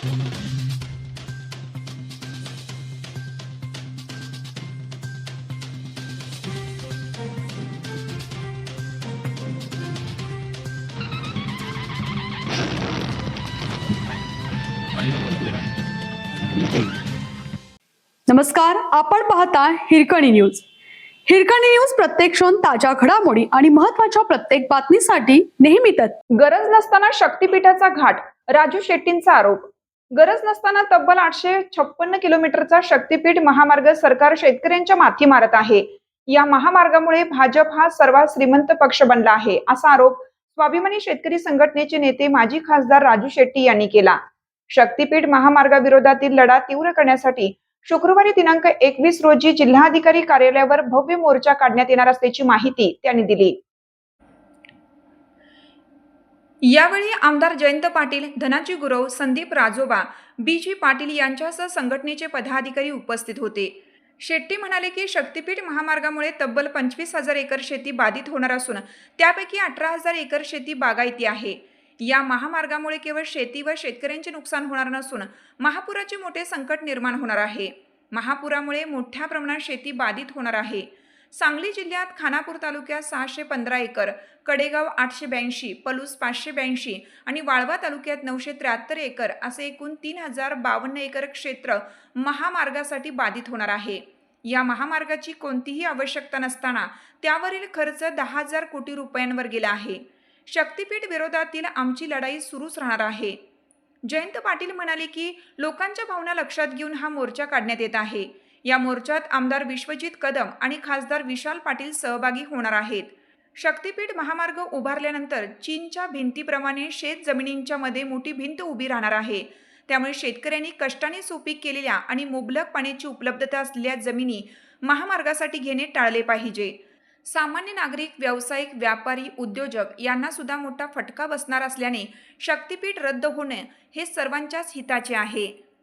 नमस्कार, आपण पाहता हिरकणी न्यूज. हिरकणी न्यूज प्रत्येक क्षण ताज्या घडामोडी आणि महत्त्वाच्या प्रत्येक बातमीसाठी नेहमीच. गरज नसताना शक्तीपीठाचा घाट, राजू शेट्टींचा आरोप. गरज नसताना तब्बल 856 किलोमीटरचा शक्तीपीठ महामार्ग सरकार शेतकऱ्यांच्या माथी मारत आहे. या महामार्गामुळे भाजप हा सर्वात श्रीमंत पक्ष बनला आहे, असा आरोप स्वाभिमानी शेतकरी संघटनेचे नेते माजी खासदार राजू शेट्टी यांनी केला. शक्तीपीठ महामार्गाविरोधातील लढा तीव्र करण्यासाठी शुक्रवारी दिनांक 21 रोजी जिल्हाधिकारी कार्यालयावर भव्य मोर्चा काढण्यात येणार असल्याची माहिती त्यांनी दिली. यावेळी आमदार जयंत पाटील, धनाजी गुरव, संदीप राजोबा, बी.जी. पाटील यांच्यासह संघटनेचे पदाधिकारी उपस्थित होते. शेट्टी म्हणाले की शक्तीपीठ महामार्गामुळे तब्बल 25,000 एकर शेती बाधित होणार असून त्यापैकी 18,000 एकर शेती बागायती आहे. या महामार्गामुळे केवळ शेती व शेतकऱ्यांचे नुकसान होणार नसून महापुराचे मोठे संकट निर्माण होणार आहे. महापुरामुळे मोठ्या प्रमाणात शेती बाधित होणार आहे. सांगली जिल्ह्यात खानापूर तालुक्यात 615 एकर, कडेगाव 882, पलूस 582 आणि वाळवा तालुक्यात 973 एकर असे एकूण 3,052 एकर क्षेत्र महामार्गासाठी बाधित होणार आहे. या महामार्गाची कोणतीही आवश्यकता नसताना त्यावरील खर्च 10,000 कोटी रुपयांवर गेला आहे. शक्तीपीठ विरोधातील आमची लढाई सुरूच राहणार आहे. जयंत पाटील म्हणाले की लोकांच्या भावना लक्षात घेऊन हा मोर्चा काढण्यात येत आहे. या मोर्चात आमदार विश्वजित कदम आणि खासदार विशाल पाटील सहभागी होणार आहेत. शक्तीपीठ महामार्ग उभारल्यानंतर चीनच्या भिंतीप्रमाणे शेत जमिनींच्या मध्ये मोठी भिंत उभी राहणार आहे. त्यामुळे शेतकऱ्यांनी कष्टाने सुपीक केलेल्या आणि मुबलक पाण्याची उपलब्धता असलेल्या जमिनी महामार्गासाठी घेणे टाळले पाहिजे. सामान्य नागरिक, व्यावसायिक, व्यापारी, उद्योजक यांना सुद्धा मोठा फटका बसणार असल्याने शक्तीपीठ रद्द होणे हे सर्वांच्याच हिताचे आहे.